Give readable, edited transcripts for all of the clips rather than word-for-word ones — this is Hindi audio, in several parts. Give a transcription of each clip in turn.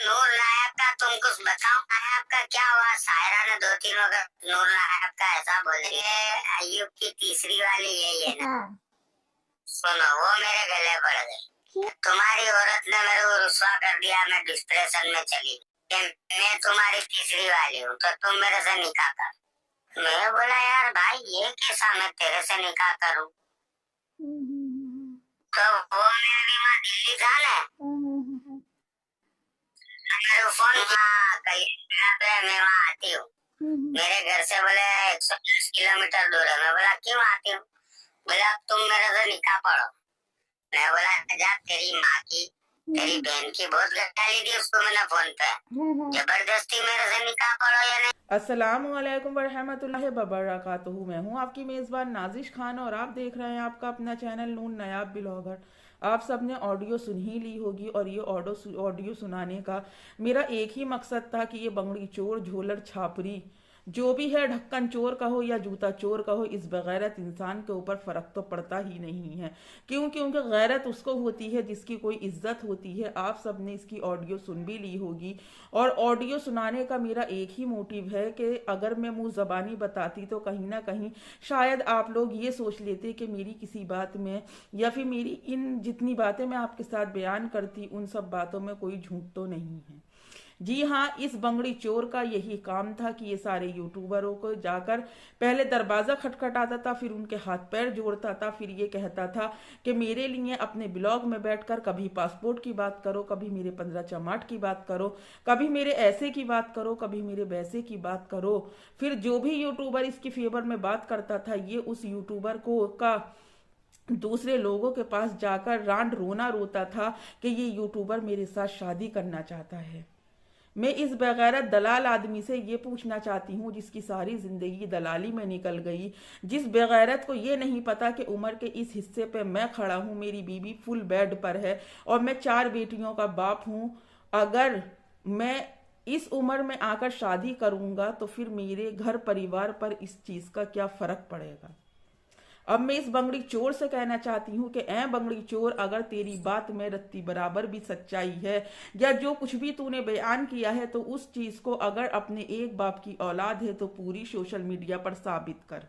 नूर नायब का तुम कुछ बताओ, नायब का क्या हुआ? सायरा ने 2-3 वक्त नूर नायब का ऐसा बोल दिया। अय्यूब की तीसरी वाली यही है ना? सुनो, वो मेरे गले पड़ गई। तुम्हारी औरत ने मेरे को रुस्वा कर दिया, मैं डिप्रेशन में चली गई। मैं तुम्हारी तीसरी वाली हूँ तो तुम मेरे से निकाह कर। मैं बोला यार भाई ये कैसा, मैं तेरे से निकाह करूँ? तो वो मेरी माँ दिल्ली था ना, मेरे को फोन किया पे मैं वहाँ आती हूँ। मेरे घर से बोले 110 किलोमीटर दूर है। मैं बोला क्यों आती हूँ? बोला तुम मेरे से निकाह पढ़ो। मैं बोला जा, तेरी माँ की तेरी बहन की बहुत गाली दी उसको मैंने फोन पे, जबरदस्ती मेरे से निकाह पढ़ो या नहीं। अस्सलामु अलैकुम वरहमतुल्लाहि वबरकातुहू। मैं हूँ आपकी मेज़बान नाजिश खान और आप देख रहे हैं आपका अपना चैनल नून नायाब ब्लॉगर। आप सब ने ऑडियो सुन ही ली होगी और ये ऑडियो सुनाने का मेरा एक ही मकसद था कि ये बंगड़ी चोर, झोलर, छापरी जो भी है, ढक्कन चोर कहो या जूता चोर कहो, इस बगैरत इंसान के ऊपर फर्क तो पड़ता ही नहीं है। क्यों? क्योंकि गैरत उसको होती है जिसकी कोई इज्जत होती है। आप सब ने इसकी ऑडियो सुन भी ली होगी और ऑडियो सुनाने का मेरा एक ही मोटिव है कि अगर मैं मुंह जबानी बताती तो कहीं ना कहीं शायद आप लोग ये सोच लेते कि मेरी किसी बात में या फिर मेरी इन जितनी बातें मैं आपके साथ बयान करती उन सब बातों में कोई झूठ तो नहीं है। जी हाँ, इस बंगड़ी चोर का यही काम था कि ये सारे यूट्यूबरों को जाकर पहले दरवाजा खटखटाता था, फिर उनके हाथ पैर जोड़ता था, फिर ये कहता था कि मेरे लिए अपने ब्लॉग में बैठकर कभी पासपोर्ट की बात करो, कभी मेरे 15 चमाट की बात करो, कभी मेरे ऐसे की बात करो, कभी मेरे वैसे की बात करो। फिर जो भी यूट्यूबर इसकी फेवर में बात करता था ये उस यूट्यूबर को का दूसरे लोगों के पास जाकर रांड रोना रोता था कि ये यूट्यूबर मेरे साथ शादी करना चाहता है। मैं इस बेगैरत दलाल आदमी से ये पूछना चाहती हूँ जिसकी सारी जिंदगी दलाली में निकल गई, जिस बेगैरत को ये नहीं पता कि उम्र के इस हिस्से पे मैं खड़ा हूँ, मेरी बीवी फुल बेड पर है और मैं 4 बेटियों का बाप हूँ। अगर मैं इस उम्र में आकर शादी करूंगा तो फिर मेरे घर परिवार पर इस चीज का क्या फर्क पड़ेगा। अब मैं इस बंगड़ी चोर से कहना चाहती हूँ कि ए बंगड़ी चोर, अगर तेरी बात में रत्ती बराबर भी सच्चाई है या जो कुछ भी तूने बयान किया है तो उस चीज को अगर अपने एक बाप की औलाद है तो पूरी सोशल मीडिया पर साबित कर,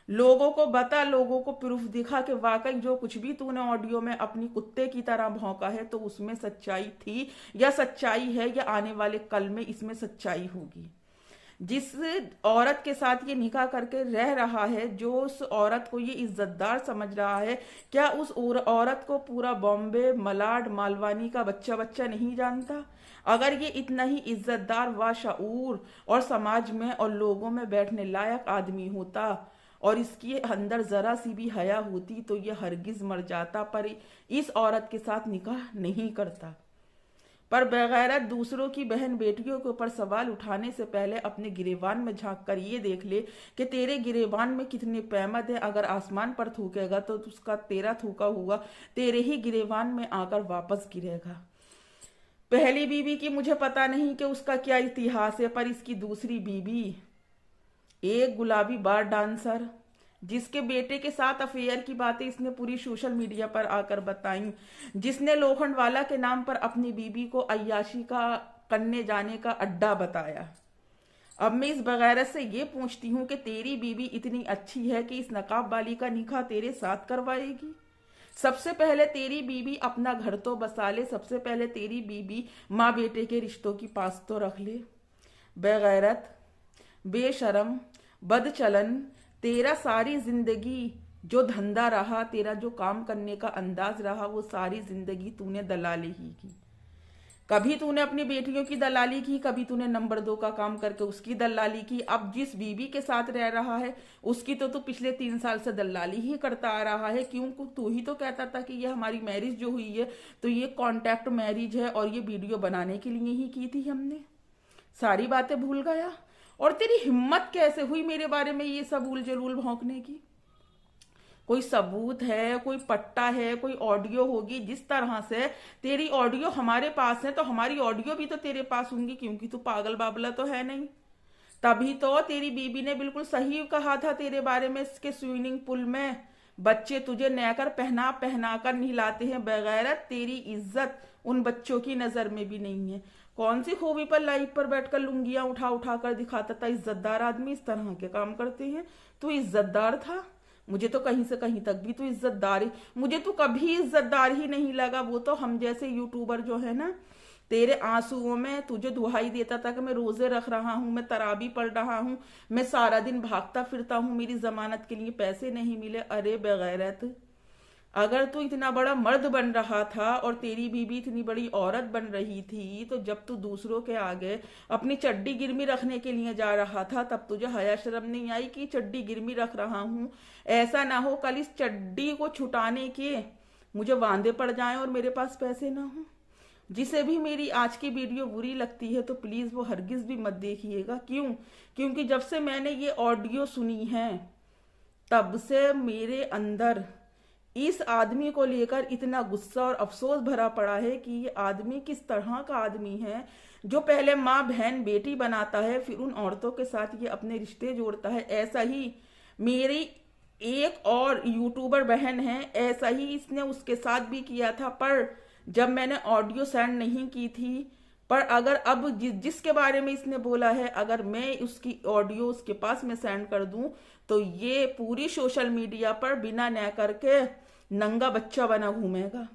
लोगों को बता, लोगों को प्रूफ दिखा कि वाकई जो कुछ भी तूने ऑडियो में अपनी कुत्ते की तरह भौंका है तो उसमें सच्चाई थी या सच्चाई है या आने वाले कल में इसमें सच्चाई होगी। जिस औरत के साथ ये निकाह करके रह रहा है, जो उस औरत को ये इज्जतदार समझ रहा है, क्या उस औरत को पूरा बॉम्बे मलाड मालवानी का बच्चा बच्चा नहीं जानता? अगर ये इतना ही इज्जतदार व शऊर और समाज में और लोगों में बैठने लायक आदमी होता और इसके अंदर जरा सी भी हया होती तो ये हरगिज मर जाता, पर इस औरत के साथ निकाह नहीं करता। पर बगैरत दूसरों की बहन बेटियों के ऊपर सवाल उठाने से पहले अपने गिरेबान में झांक कर ये देख ले कि तेरे गिरेबान में कितने पैमद है। अगर आसमान पर थूकेगा तो उसका तेरा थूका हुआ तेरे ही गिरेबान में आकर वापस गिरेगा। पहली बीवी की मुझे पता नहीं कि उसका क्या इतिहास है, पर इसकी दूसरी बीवी एक गुलाबी बार डांसर जिसके बेटे के साथ अफेयर की बातें इसने पूरी सोशल मीडिया पर आकर बताई, जिसने लोखंडवाला के नाम पर अपनी बीबी को अय्याशी का करने जाने का अड्डा बताया। अब मैं इस बगैरत से ये पूछती हूँ कि तेरी बीबी इतनी अच्छी है कि इस नकाब वाली का निकाह तेरे साथ करवाएगी? सबसे पहले तेरी बीबी अपना घर तो बसा ले, सबसे पहले तेरी बीबी माँ बेटे के रिश्तों की पास तो रख ले। बेगैरत, बेशरम, बदचलन, तेरा सारी जिंदगी जो धंधा रहा, तेरा जो काम करने का अंदाज रहा, वो सारी जिंदगी तूने दलाली ही की। कभी तूने अपनी बेटियों की दलाली की, कभी तूने नंबर 2 का काम करके उसकी दलाली की। अब जिस बीवी के साथ रह रहा है उसकी तो तू पिछले 3 साल से दलाली ही करता आ रहा है। क्यों? तू ही तो कहता था कि ये हमारी मैरिज जो हुई है तो ये कॉन्ट्रैक्ट मैरिज है और ये वीडियो बनाने के लिए ही की थी हमने। सारी बातें भूल गया? और तेरी हिम्मत कैसे हुई मेरे बारे में ये सब उलझुल भौंकने की? कोई सबूत है, कोई पट्टा है, कोई ऑडियो होगी? जिस तरह से तेरी ऑडियो हमारे पास है तो हमारी ऑडियो भी तो तेरे पास होंगी, क्योंकि तू पागल बाबला तो है नहीं। तभी तो तेरी बीबी ने बिल्कुल सही कहा था तेरे बारे में इसके स्विमिंग पूल में बच्चे तुझे नहकर पहना पहना कर नहलाते हैं। बगैरत, तेरी इज्जत उन बच्चों की नजर में भी नहीं है। कौन सी खूबी पर लाइव पर बैठकर लुंगियां उठा उठा कर दिखाता था? इज्जतदार आदमी इस तरह के काम करते हैं। तू इज्जतदार था? मुझे तो कहीं से कहीं तक भी तू इज्जतदार ही, मुझे तू कभी इज्जतदार ही नहीं लगा। वो तो हम जैसे यूट्यूबर जो है ना, तेरे आंसुओं में तुझे दुहाई देता था कि मैं रोजे रख रहा हूँ, मैं तराबी पढ़ रहा हूँ, मैं सारा दिन भागता फिरता हूँ, मेरी जमानत के लिए पैसे नहीं मिले। अरे बेगैरत, अगर तू इतना बड़ा मर्द बन रहा था और तेरी बीबी इतनी बड़ी औरत बन रही थी, तो जब तू दूसरों के आगे अपनी चड्डी गिरमी रखने के लिए जा रहा था, तब तुझे हया शर्म नहीं आई कि चड्डी गिरमी रख रहा हूं? ऐसा ना हो कल इस चड्डी को छुटाने के मुझे वांदे पड़ जाएं और मेरे पास पैसे ना हो। जिसे भी मेरी आज की वीडियो बुरी लगती है तो प्लीज वो हरगिज भी मत देखिएगा। क्यों? क्योंकि जब से मैंने ये ऑडियो सुनी है, तब से मेरे अंदर इस आदमी को लेकर इतना गुस्सा और अफसोस भरा पड़ा है कि ये आदमी किस तरह का आदमी है, जो पहले माँ बहन बेटी बनाता है, फिर उन औरतों के साथ ये अपने रिश्ते जोड़ता है। ऐसा ही मेरी एक और यूट्यूबर बहन है, ऐसा ही इसने उसके साथ भी किया था। पर जब मैंने ऑडियो सेंड नहीं की थी, पर अगर अब जिसके बारे में इसने बोला है, अगर मैं उसकी ऑडियो उसके पास में सेंड कर दूं, तो ये पूरी सोशल मीडिया पर बिना न्याय करके नंगा बच्चा बना घूमेगा।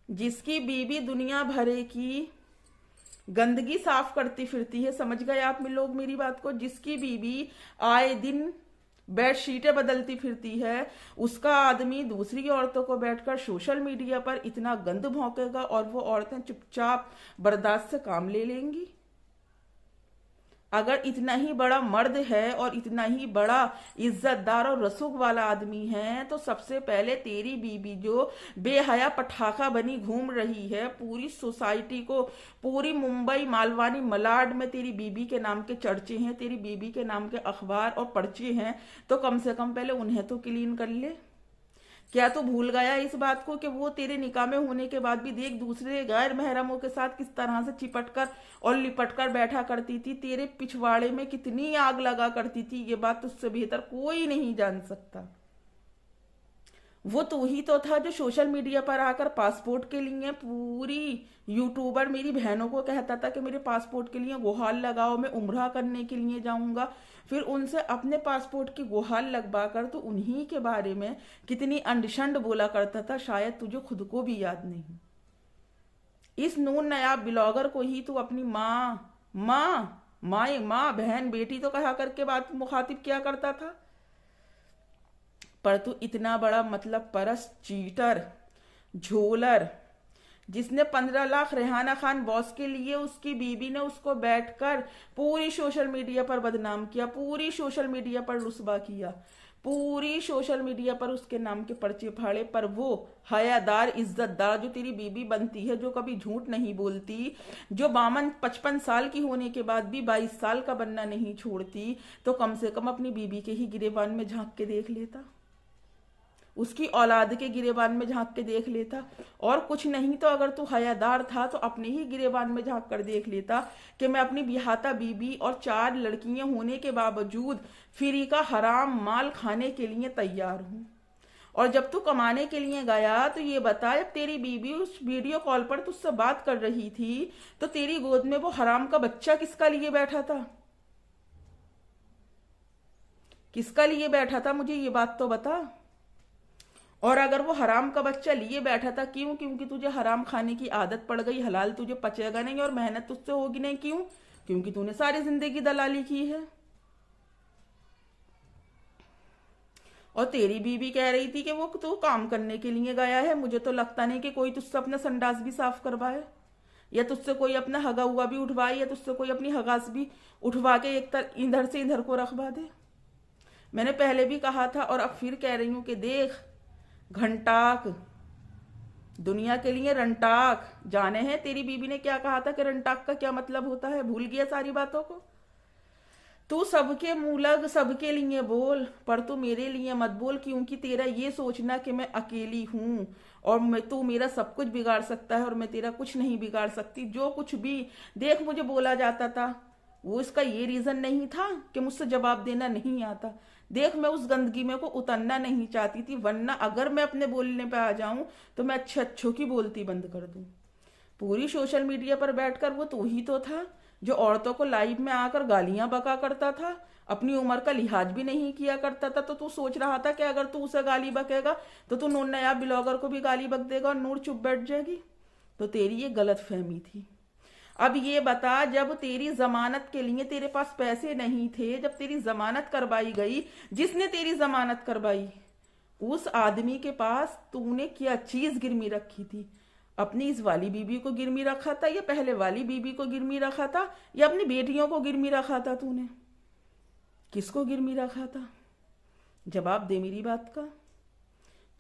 जिसकी बीबी दुनिया भरे की गंदगी साफ करती फिरती है, समझ गए आप लोग मेरी बात को? जिसकी बीबी आए दिन बेडशीटें बदलती फिरती है, उसका आदमी दूसरी औरतों को बैठकर सोशल मीडिया पर इतना गंद भौंकेगा और वो औरतें चुपचाप बर्दाश्त से काम ले लेंगी? अगर इतना ही बड़ा मर्द है और इतना ही बड़ा इज्जतदार और रसूख वाला आदमी है, तो सबसे पहले तेरी बीबी जो बेहया पटाखा बनी घूम रही है, पूरी सोसाइटी को, पूरी मुंबई मालवानी मलाड में तेरी बीबी के नाम के चर्चे हैं, तेरी बीबी के नाम के अखबार और पर्चे हैं, तो कम से कम पहले उन्हें तो क्लीन कर ले। क्या तू भूल गया इस बात को कि वो तेरे निकाह में होने के बाद भी देख दूसरे गैर महरमों के साथ किस तरह से चिपट कर और लिपट कर बैठा करती थी, तेरे पिछवाड़े में कितनी आग लगा करती थी, ये बात तुझसे बेहतर कोई नहीं जान सकता। वो तू ही तो था जो सोशल मीडिया पर आकर पासपोर्ट के लिए पूरी यूट्यूबर मेरी बहनों को कहता था कि मेरे पासपोर्ट के लिए गुहार लगाओ, मैं उम्रा करने के लिए जाऊंगा। फिर उनसे अपने पासपोर्ट की गुहार लगवा कर तो उन्हीं के बारे में कितनी अंडशंड बोला करता था, शायद तुझे खुद को भी याद नहीं। इस नून नयाब ब्लॉगर को ही तू अपनी माँ बहन बेटी तो कहा करके बात मुखातिब किया करता था। पर तू इतना बड़ा मतलब परस चीटर झोलर, जिसने 15 लाख रेहाना खान बॉस के लिए उसकी बीबी ने उसको बैठकर पूरी सोशल मीडिया पर बदनाम किया, पूरी सोशल मीडिया पर रुस्वा किया, पूरी सोशल मीडिया पर उसके नाम के पर्चे फाड़े। पर वो हयादार इज्जतदार जो तेरी बीबी बनती है, जो कभी झूठ नहीं बोलती, जो 52-55 साल की होने के बाद भी 22 साल का बनना नहीं छोड़ती, तो कम से कम अपनी बीबी के ही गिरेबान में झांक के देख लेता, उसकी औलाद के गिरेबान में झांक के देख लेता। और कुछ नहीं तो अगर तू हयादार था तो अपने ही गिरेबान में झांक कर देख लेता कि मैं अपनी बिहाता बीबी और 4 लड़कियां होने के बावजूद फ्री का हराम माल खाने के लिए तैयार हूं। और जब तू कमाने के लिए गया तो ये बता, जब तेरी बीबी उस वीडियो कॉल पर तुझसे बात कर रही थी, तो तेरी गोद में वो हराम का बच्चा किसका लिए बैठा था? किसका लिए बैठा था, मुझे ये बात तो बता। और अगर वो हराम का बच्चा लिए बैठा था, क्यों? क्योंकि तुझे हराम खाने की आदत पड़ गई, हलाल तुझे पचेगा नहीं और मेहनत तुझसे होगी नहीं। क्यों? क्योंकि तूने सारी जिंदगी दलाली की है। और तेरी बीबी कह रही थी कि वो तो काम करने के लिए गया है, मुझे तो लगता नहीं कि कोई तुझसे अपना संडास भी साफ करवाए, या तुझसे कोई अपना हगा हुआ भी उठवाए, या तुझसे कोई अपनी हगास भी उठवा के एक इधर से इधर को रखवा दे। मैंने पहले भी कहा था और अब फिर कह रही हूं कि देख, घंटाक दुनिया के लिए रंटाक, जाने हैं तेरी बीबी ने क्या कहा था कि रंटाक का क्या मतलब होता है? भूल गया सारी बातों को? तू सबके मूलग सबके लिए बोल, पर तू मेरे लिए मत बोल, क्योंकि तेरा ये सोचना कि मैं अकेली हूं और तू मेरा सब कुछ बिगाड़ सकता है और मैं तेरा कुछ नहीं बिगाड़ सकती। जो कुछ भी देख मुझे बोला जाता था, वो इसका ये रीजन नहीं था कि मुझसे जवाब देना नहीं आता। देख, मैं उस गंदगी में को उतरना नहीं चाहती थी, वरना अगर मैं अपने बोलने पे आ जाऊं तो मैं अच्छे अच्छों की बोलती बंद कर दूं। पूरी सोशल मीडिया पर बैठकर वो तू ही तो था जो औरतों को लाइव में आकर गालियां बका करता था, अपनी उम्र का लिहाज भी नहीं किया करता था। तो तू सोच रहा था कि अगर तू उसे गाली बकेगा तो तू नूर नयाब ब्लॉगर को भी गाली बक देगा और नूर चुप बैठ जाएगी। तो तेरी ये गलत फहमी थी। अब ये बता, जब तेरी जमानत के लिए तेरे पास पैसे नहीं थे, जब तेरी जमानत करवाई गई, जिसने तेरी जमानत करवाई उस आदमी के पास तूने क्या चीज गिरवी रखी थी? अपनी इस वाली बीबी को गिरवी रखा था, या पहले वाली बीबी को गिरवी रखा था, या अपनी बेटियों को गिरवी रखा था? तूने किसको गिरवी रखा था? जवाब दे मेरी बात का।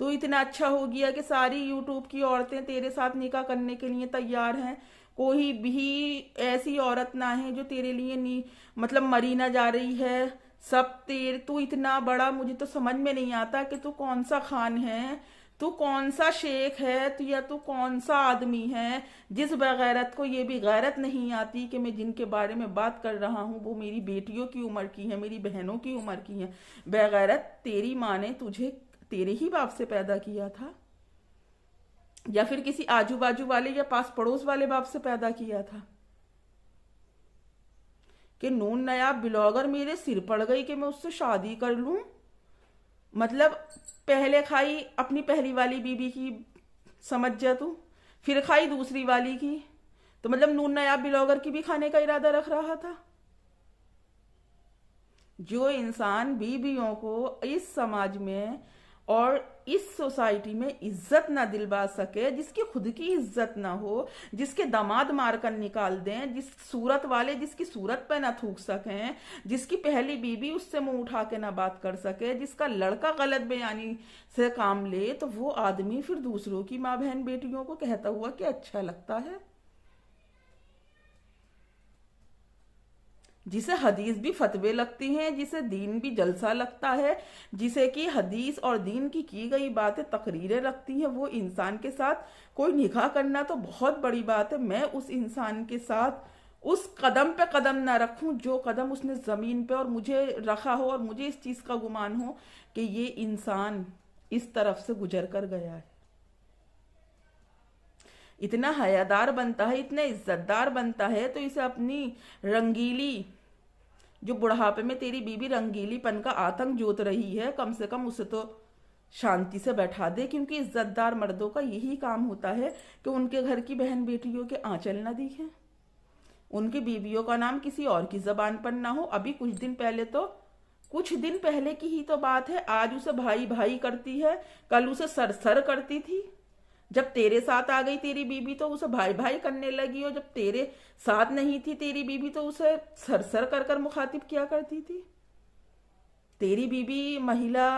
तो इतना अच्छा हो गया कि सारी यूट्यूब की औरतें तेरे साथ निकाह करने के लिए तैयार हैं। कोई भी ऐसी औरत ना है जो तेरे लिए नहीं, मतलब मरी ना जा रही है। सब तेरे, तू इतना बड़ा, मुझे तो समझ में नहीं आता कि तू कौन सा खान है, तू कौन सा शेख है, तू या तू कौन सा आदमी है जिस बगैरत को ये भी गैरत नहीं आती कि मैं जिनके बारे में बात कर रहा हूँ वो मेरी बेटियों की उम्र की है, मेरी बहनों की उम्र की है। बगैरत, तेरी माँ ने तुझे तेरे ही बाप से पैदा किया था या फिर किसी आजू बाजू वाले या पास पड़ोस वाले बाप से पैदा किया था? कि नून नयाब ब्लॉगर मेरे सिर पड़ गई कि मैं उससे शादी कर लूं? मतलब पहले खाई अपनी पहली वाली बीबी की, समझ जा तू, फिर खाई दूसरी वाली की, तो मतलब नून नयाब ब्लॉगर की भी खाने का इरादा रख रहा था? जो इंसान बीबियों को इस समाज में और इस सोसाइटी में इज्जत ना दिलवा सके, जिसकी खुद की इज्जत ना हो, जिसके दामाद मार कर निकाल दें, जिस सूरत वाले जिसकी सूरत पे ना थूक सकें, जिसकी पहली बीबी उससे मुंह उठा के ना बात कर सके, जिसका लड़का गलत बयानी से काम ले, तो वो आदमी फिर दूसरों की माँ बहन बेटियों को कहता हुआ कि अच्छा लगता है? जिसे हदीस भी फतवे लगती हैं, जिसे दीन भी जलसा लगता है, जिसे कि हदीस और दीन की गई बातें तकरीरें लगती हैं, वो इंसान के साथ कोई निकाह करना तो बहुत बड़ी बात है। मैं उस इंसान के साथ उस कदम पे कदम ना रखूं जो कदम उसने जमीन पे और मुझे रखा हो, और मुझे इस चीज का गुमान हो कि ये इंसान इस तरफ से गुजर कर गया है। इतना हयादार बनता है, इतना इज्जतदार बनता है, तो इसे अपनी रंगीली, जो बुढ़ापे में तेरी बीबी रंगीलीपन का आतंक जोत रही है, कम से कम उसे तो शांति से बैठा दे। क्योंकि इज्जतदार मर्दों का यही काम होता है कि उनके घर की बहन बेटियों के आंचल न दिखे, उनकी बीवियों का नाम किसी और की जबान पर ना हो। अभी कुछ दिन पहले की ही तो बात है, आज उसे भाई भाई करती है, कल उसे सर सर करती थी। जब तेरे साथ आ गई तेरी बीबी तो उसे भाई भाई करने लगी, और जब तेरे साथ नहीं थी तेरी बीबी तो उसे सरसर कर कर मुखातिब किया करती थी। तेरी बीबी महिला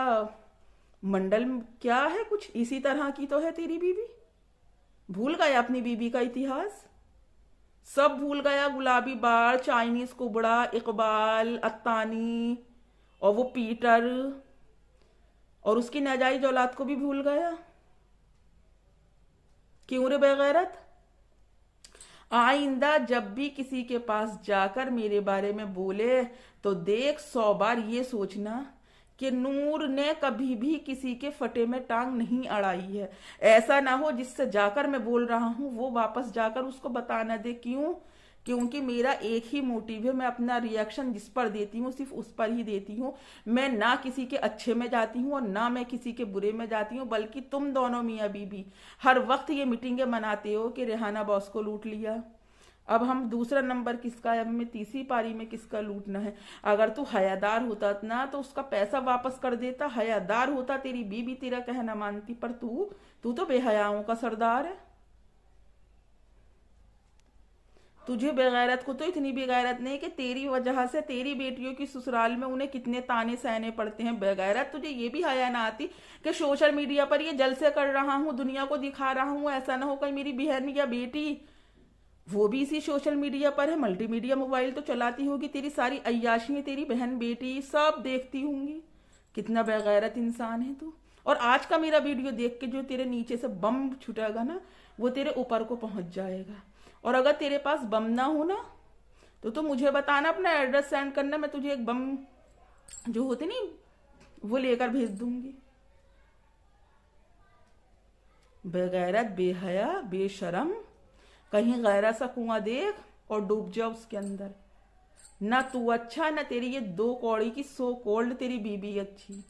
मंडल क्या है, कुछ इसी तरह की तो है तेरी बीबी। भूल गया अपनी बीबी का इतिहास, सब भूल गया। गुलाबी बाल, चाइनीज कुबड़ा, इकबाल, अत्तानी और वो पीटर और उसकी नाजायज औलाद को भी भूल गया। क्यों रे बेगैरत? आइंदा जब भी किसी के पास जाकर मेरे बारे में बोले तो देख 100 बार ये सोचना कि नूर ने कभी भी किसी के फटे में टांग नहीं अड़ाई है। ऐसा ना हो जिससे जाकर मैं बोल रहा हूं वो वापस जाकर उसको बता ना दे। क्यों? क्योंकि मेरा एक ही मोटिव है, मैं अपना रिएक्शन जिस पर देती हूँ सिर्फ उस पर ही देती हूँ। मैं ना किसी के अच्छे में जाती हूँ और ना मैं किसी के बुरे में जाती हूँ, बल्कि तुम दोनों मियाँ बीबी हर वक्त ये मीटिंगें मनाते हो कि रेहाना बॉस को लूट लिया, अब हम दूसरा नंबर किसका है, अब हमें तीसरी पारी में किसका लूटना है। अगर तू हयादार होता ना तो उसका पैसा वापस कर देता, हयादार होता तेरी बीबी तेरा कहना मानती, पर तू तो बेहयाओं का सरदार है। तुझे बेगैरत को तो इतनी बेगैरत नहीं कि तेरी वजह से तेरी बेटियों की ससुराल में उन्हें कितने ताने सहने पड़ते हैं। बेगैरत तुझे ये भी हया ना आती कि सोशल मीडिया पर ये जलसे कर रहा हूँ, दुनिया को दिखा रहा हूँ, ऐसा ना हो कहीं मेरी बहन या बेटी वो भी इसी सोशल मीडिया पर है, मल्टीमीडिया मोबाइल तो चलाती होगी, तेरी सारी अय्याशी तेरी बहन बेटी सब देखती होंगी। कितना बेगैरत इंसान है तू। और आज का मेरा वीडियो देख के जो तेरे नीचे से बम छुटेगा ना वो तेरे ऊपर को पहुंच जाएगा। और अगर तेरे पास बम ना हो ना तो मुझे बताना, अपना एड्रेस सेंड करना, मैं तुझे एक बम जो होते नहीं वो लेकर भेज दूंगी। बेगैरत, बेहया, बेशरम, कहीं गैरा सा कुआं देख और डूब जा उसके अंदर। ना तू अच्छा, ना तेरी ये 2 कौड़ी की सो कोल्ड तेरी बीबी अच्छी।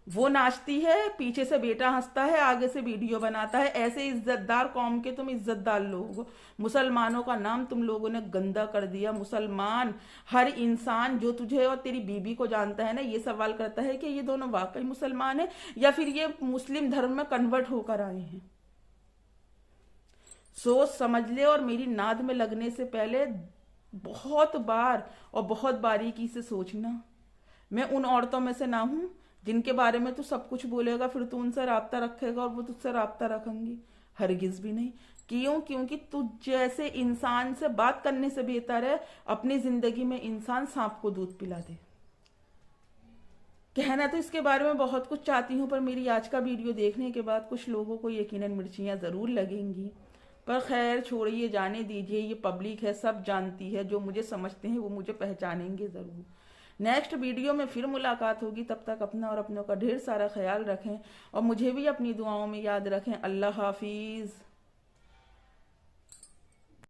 वो नाचती है, पीछे से बेटा हंसता है, आगे से वीडियो बनाता है। ऐसे इज्जतदार कौम के तुम इज्जतदार लोग हो। मुसलमानों का नाम तुम लोगों ने गंदा कर दिया। मुसलमान, हर इंसान जो तुझे और तेरी बीबी को जानता है ना, ये सवाल करता है कि ये दोनों वाकई मुसलमान है या फिर ये मुस्लिम धर्म में कन्वर्ट होकर आए हैं। सोच समझ ले, और मेरी नाद में लगने से पहले बहुत बार और बहुत बारीकी से सोचना। मैं उन औरतों में से ना हूं जिनके बारे में तू सब कुछ बोलेगा, फिर तू उनसे राब्ता रखेगा और वो तुझसे राब्ता रखेंगी। हरगिज भी नहीं। क्यों? क्योंकि तू जैसे इंसान से बात करने से बेहतर है अपनी जिंदगी में इंसान सांप को दूध पिला दे। कहना तो इसके बारे में बहुत कुछ चाहती हूँ, पर मेरी आज का वीडियो देखने के बाद कुछ लोगों को यकीनन मिर्चियाँ ज़रूर लगेंगी। पर खैर छोड़िए, जाने दीजिए। ये पब्लिक है, सब जानती है। जो मुझे समझते हैं वो मुझे पहचानेंगे ज़रूर। नेक्स्ट वीडियो में फिर मुलाकात होगी। तब तक अपना और अपनों का ढेर सारा ख्याल रखें और मुझे भी अपनी दुआओं में याद रखें। अल्लाह हाफिज़।